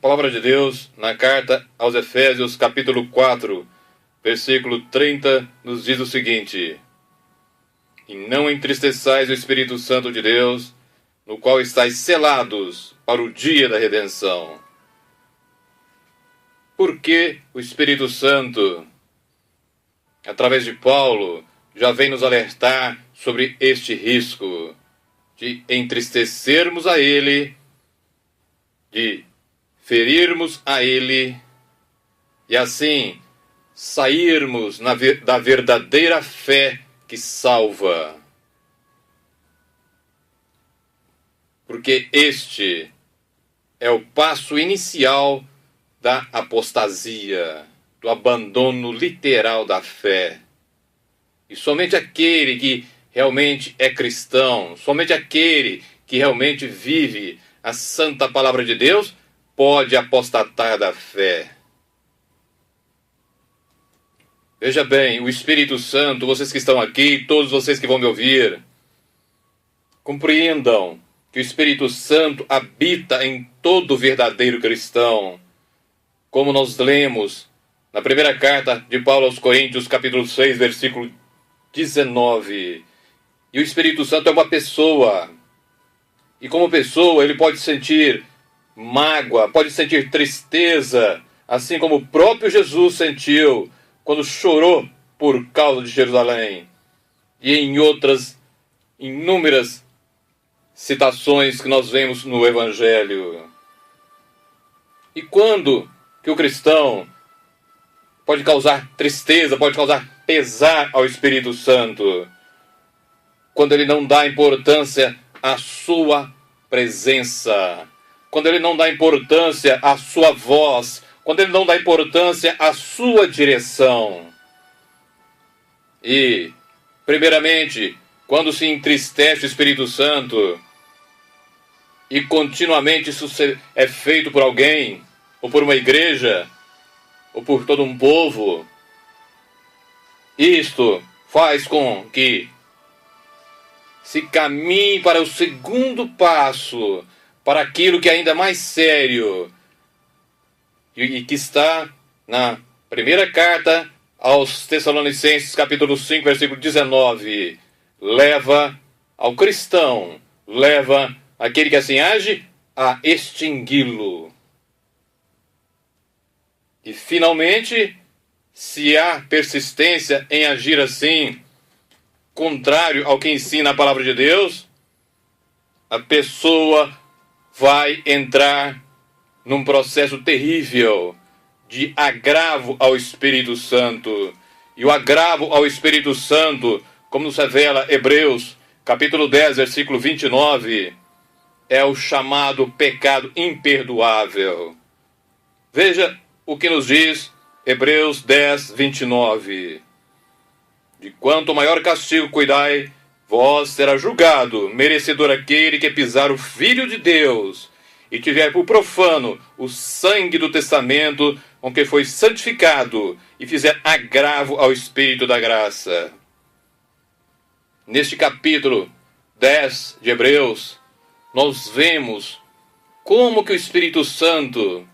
palavra de Deus, na carta aos Efésios, capítulo 4, versículo 30, nos diz o seguinte: E não entristeçais o Espírito Santo de Deus, no qual estáis selados para o dia da redenção. Por que o Espírito Santo, através de Paulo, já vem nos alertar sobre este risco de entristecermos a Ele, de ferirmos a Ele e assim sairmos da verdadeira fé que salva? Porque este é o passo inicial da apostasia, do abandono literal da fé. E somente aquele que realmente é cristão, somente aquele que realmente vive a santa palavra de Deus, pode apostatar da fé. Veja bem, o Espírito Santo, vocês que estão aqui, todos vocês que vão me ouvir, compreendam que o Espírito Santo habita em todo verdadeiro cristão. Como nós lemos na primeira carta de Paulo aos Coríntios, capítulo 6, versículo 19. E o Espírito Santo é uma pessoa. E como pessoa, ele pode sentir mágoa, pode sentir tristeza, assim como o próprio Jesus sentiu quando chorou por causa de Jerusalém. E em outras inúmeras citações que nós vemos no Evangelho. E quando que o cristão pode causar tristeza, pode causar pesar ao Espírito Santo? Quando ele não dá importância à sua presença, quando ele não dá importância à sua voz, quando ele não dá importância à sua direção. E, primeiramente, quando se entristece o Espírito Santo, e continuamente isso é feito por alguém, ou por uma igreja, ou por todo um povo, isto faz com que se caminhe para o segundo passo, para aquilo que é ainda mais sério, e que está na primeira carta aos Tessalonicenses, capítulo 5, versículo 19. Leva ao cristão, leva aquele que assim age a extingui-lo. E finalmente, se há persistência em agir assim, contrário ao que ensina a palavra de Deus, a pessoa vai entrar num processo terrível de agravo ao Espírito Santo. E o agravo ao Espírito Santo, como nos revela Hebreus, capítulo 10, versículo 29, é o chamado pecado imperdoável. Veja o que nos diz Hebreus 10, 29. De quanto maior castigo cuidai, vós será julgado, merecedor aquele que pisar o Filho de Deus, e tiver por profano o sangue do testamento com que foi santificado, e fizer agravo ao Espírito da graça. Neste capítulo 10 de Hebreus, nós vemos como que o Espírito Santo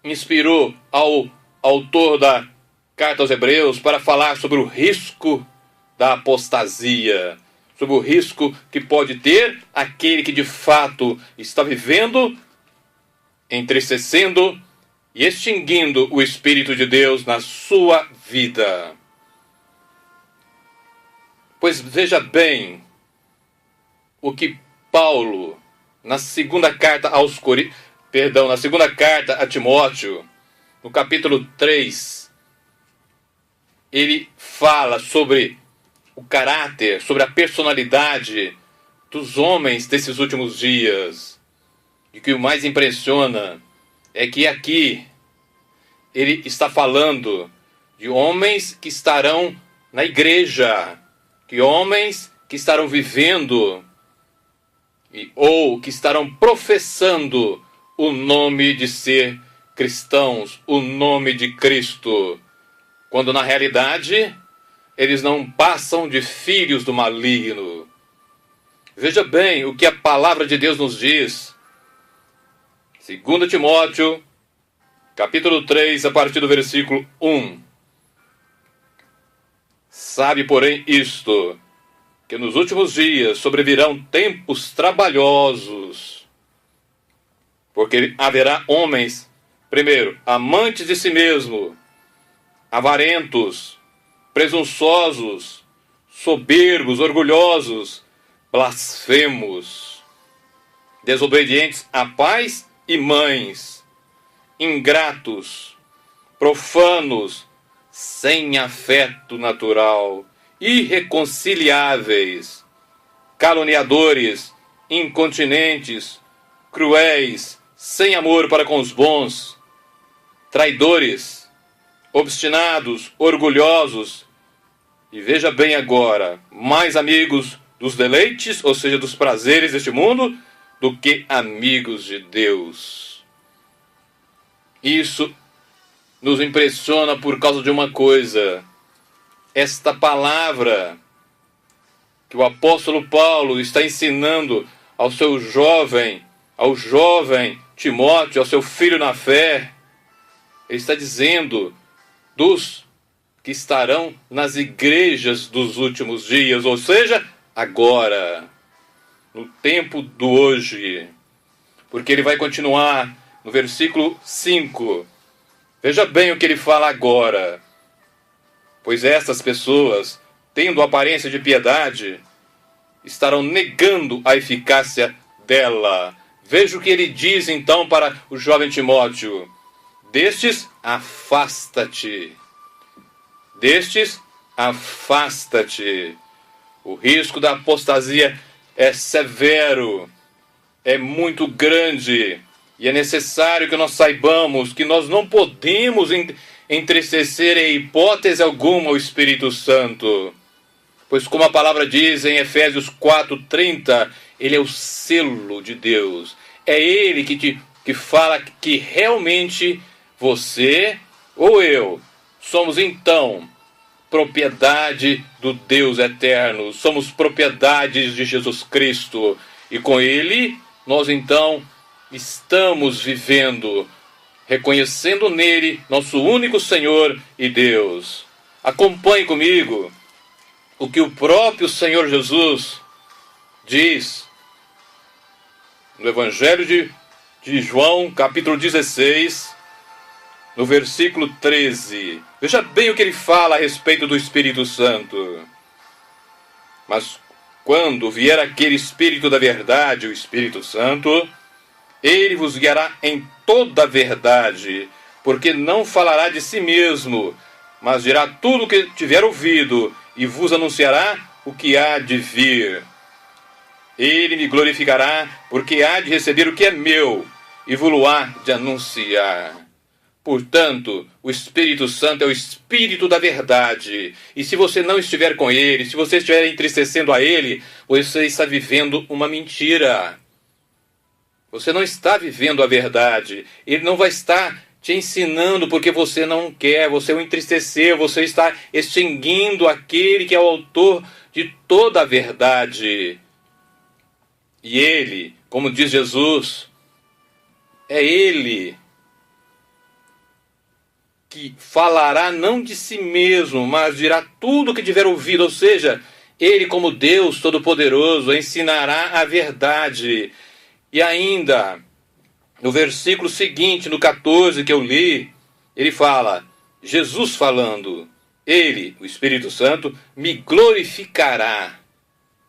inspirou ao autor da carta aos Hebreus para falar sobre o risco da apostasia, sobre o risco que pode ter aquele que de fato está vivendo, entristecendo e extinguindo o Espírito de Deus na sua vida. Pois veja bem o que Paulo, na segunda carta a Timóteo, no capítulo 3, ele fala sobre o caráter, sobre a personalidade dos homens desses últimos dias. E o que o mais impressiona é que aqui ele está falando de homens que estarão na igreja, que homens que estarão vivendo ou que estarão professando o nome de ser cristãos, o nome de Cristo, quando na realidade eles não passam de filhos do maligno. Veja bem o que a palavra de Deus nos diz. 2 Timóteo, capítulo 3, a partir do versículo 1. Sabe, porém, isto, que nos últimos dias sobrevirão tempos trabalhosos, porque haverá homens, primeiro, amantes de si mesmo, avarentos, presunçosos, soberbos, orgulhosos, blasfemos, desobedientes a pais e mães, ingratos, profanos, sem afeto natural, irreconciliáveis, caluniadores, incontinentes, cruéis, sem amor para com os bons, traidores, obstinados, orgulhosos, e veja bem agora, mais amigos dos deleites, ou seja, dos prazeres deste mundo, do que amigos de Deus. Isso nos impressiona por causa de uma coisa. Esta palavra que o apóstolo Paulo está ensinando ao jovem Timóteo, ao seu filho na fé, ele está dizendo dos que estarão nas igrejas dos últimos dias, ou seja, agora, no tempo do hoje. Porque ele vai continuar no versículo 5. Veja bem o que ele fala agora. Pois estas pessoas, tendo aparência de piedade, estarão negando a eficácia dela. Veja o que ele diz então para o jovem Timóteo. Destes, afasta-te. Destes, afasta-te. O risco da apostasia é severo, é muito grande, e é necessário que nós saibamos que nós não podemos entristecer em hipótese alguma o Espírito Santo. Pois como a palavra diz em Efésios 4:30, ele é o selo de Deus. É ele que fala que realmente você ou eu somos então propriedade do Deus eterno. Somos propriedades de Jesus Cristo. E com ele, nós então estamos vivendo, reconhecendo nele nosso único Senhor e Deus. Acompanhe comigo o que o próprio Senhor Jesus diz no Evangelho de João, capítulo 16, no versículo 13. Veja bem o que ele fala a respeito do Espírito Santo. Mas quando vier aquele Espírito da verdade, o Espírito Santo, ele vos guiará em toda a verdade, porque não falará de si mesmo, mas dirá tudo o que tiver ouvido, e vos anunciará o que há de vir. Ele me glorificará, porque há de receber o que é meu, e vos há de anunciar. Portanto, o Espírito Santo é o Espírito da verdade. E se você não estiver com ele, se você estiver entristecendo a ele, você está vivendo uma mentira. Você não está vivendo a verdade. Ele não vai estar te ensinando porque você não quer, você o entristeceu, você está extinguindo aquele que é o autor de toda a verdade. E ele, como diz Jesus, é ele que falará não de si mesmo, mas dirá tudo o que tiver ouvido, ou seja, ele como Deus Todo-Poderoso ensinará a verdade. E ainda, no versículo seguinte, no 14 que eu li, ele fala, Jesus falando, ele, o Espírito Santo, me glorificará.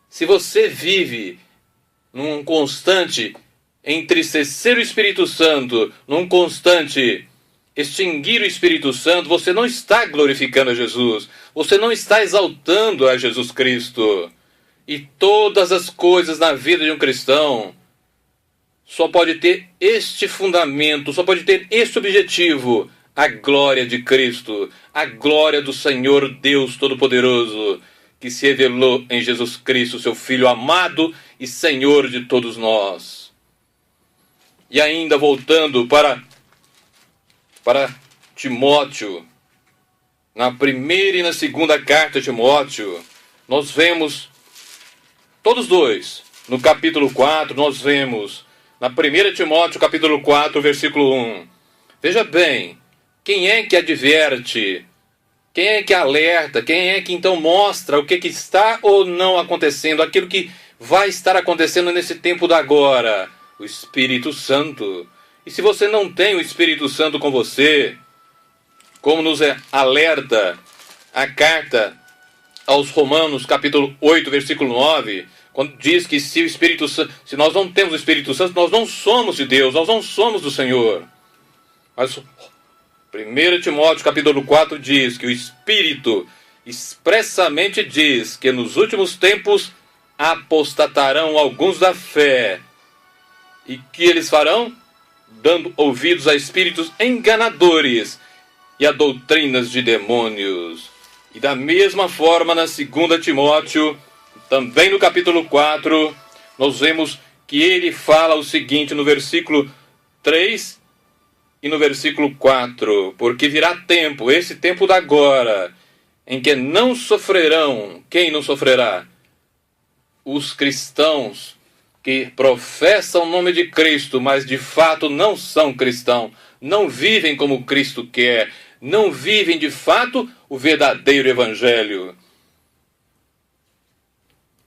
Se você vive num constante entristecer o Espírito Santo, num constante extinguir o Espírito Santo, você não está glorificando a Jesus, você não está exaltando a Jesus Cristo. E todas as coisas na vida de um cristão só pode ter este fundamento, só pode ter este objetivo, a glória de Cristo, a glória do Senhor Deus Todo-Poderoso, que se revelou em Jesus Cristo, seu Filho amado e Senhor de todos nós. E ainda voltando para Timóteo, na primeira e na segunda carta de Timóteo, nós vemos, todos dois, no capítulo 4, nós vemos na 1 Timóteo capítulo 4, versículo 1. Veja bem, quem é que adverte? Quem é que alerta? Quem é que então mostra o que está ou não acontecendo? Aquilo que vai estar acontecendo nesse tempo da agora? O Espírito Santo. E se você não tem o Espírito Santo com você, como nos alerta a carta aos Romanos, capítulo 8, versículo 9, quando diz que se nós não temos o Espírito Santo, nós não somos de Deus, nós não somos do Senhor. Mas 1 Timóteo capítulo 4 diz que o Espírito expressamente diz que nos últimos tempos apostatarão alguns da fé. E que eles farão? Dando ouvidos a espíritos enganadores e a doutrinas de demônios. E da mesma forma, na 2 Timóteo, também no capítulo 4, nós vemos que ele fala o seguinte no versículo 3 e no versículo 4. Porque virá tempo, esse tempo da agora, em que não sofrerão. Quem não sofrerá? Os cristãos que professam o nome de Cristo, mas de fato não são cristãos, não vivem como Cristo quer, não vivem de fato o verdadeiro evangelho.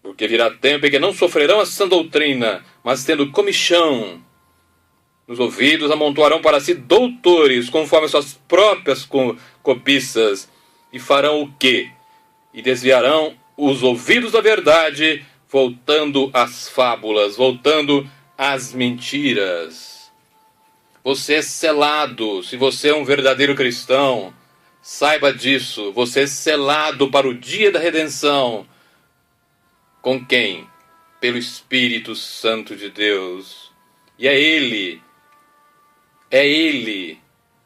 Porque virá tempo em que não sofrerão a sã doutrina, mas tendo comichão nos ouvidos, amontoarão para si doutores, conforme suas próprias cobiças, e farão o quê? E desviarão os ouvidos da verdade, voltando às fábulas, voltando às mentiras. Você é selado, se você é um verdadeiro cristão, saiba disso, você é selado para o dia da redenção. Com quem? Pelo Espírito Santo de Deus. E é Ele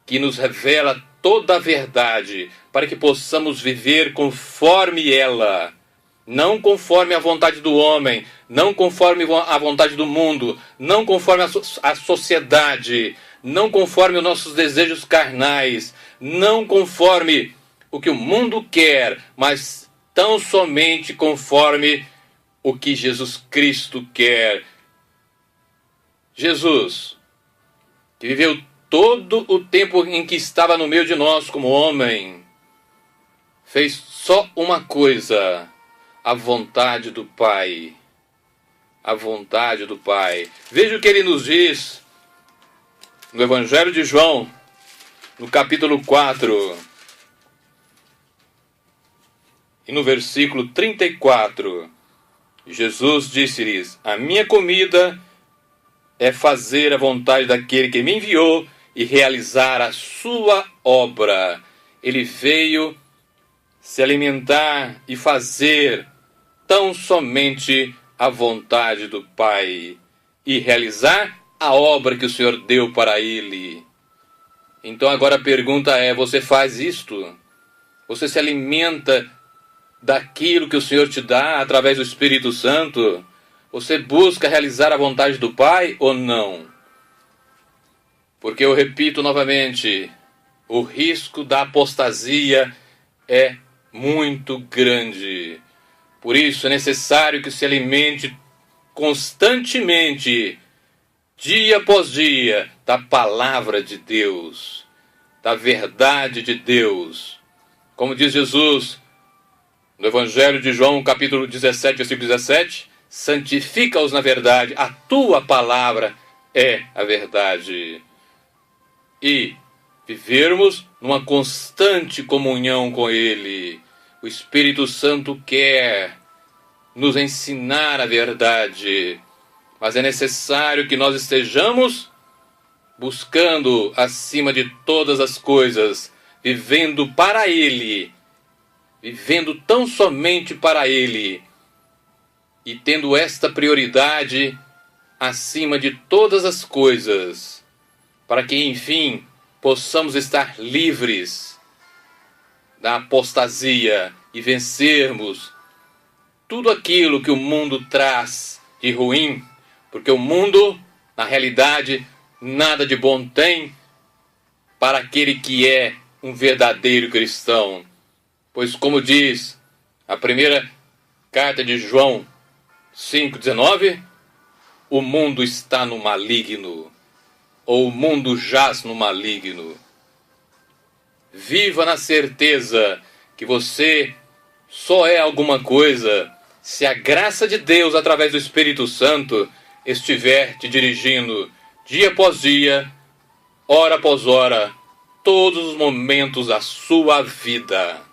que nos revela toda a verdade, para que possamos viver conforme ela. Não conforme a vontade do homem, não conforme a vontade do mundo, não conforme a sociedade, não conforme os nossos desejos carnais, não conforme o que o mundo quer, mas tão somente conforme o que Jesus Cristo quer. Jesus, que viveu todo o tempo em que estava no meio de nós como homem, fez só uma coisa: a vontade do Pai. A vontade do Pai. Veja o que ele nos diz no Evangelho de João, no capítulo 4, e no versículo 34. Jesus disse-lhes: a minha comida é fazer a vontade daquele que me enviou e realizar a sua obra. Ele veio se alimentar e fazer tão somente a vontade do Pai e realizar a obra que o Senhor deu para ele. Então agora a pergunta é: você faz isto? Você se alimenta daquilo que o Senhor te dá através do Espírito Santo? Você busca realizar a vontade do Pai ou não? Porque eu repito novamente, o risco da apostasia é muito grande. Por isso é necessário que se alimente constantemente, dia após dia, da palavra de Deus, da verdade de Deus. Como diz Jesus no Evangelho de João, capítulo 17, versículo 17, santifica-os na verdade, a tua palavra é a verdade. E vivermos numa constante comunhão com Ele. O Espírito Santo quer nos ensinar a verdade, mas é necessário que nós estejamos buscando acima de todas as coisas, vivendo para Ele, vivendo tão somente para Ele, e tendo esta prioridade acima de todas as coisas, para que, enfim, possamos estar livres da apostasia e vencermos tudo aquilo que o mundo traz de ruim, porque o mundo, na realidade, nada de bom tem para aquele que é um verdadeiro cristão. Pois, como diz a primeira carta de João 5,19, o mundo está no maligno, ou o mundo jaz no maligno. Viva na certeza que você só é alguma coisa se a graça de Deus, através do Espírito Santo, estiver te dirigindo dia após dia, hora após hora, todos os momentos da sua vida.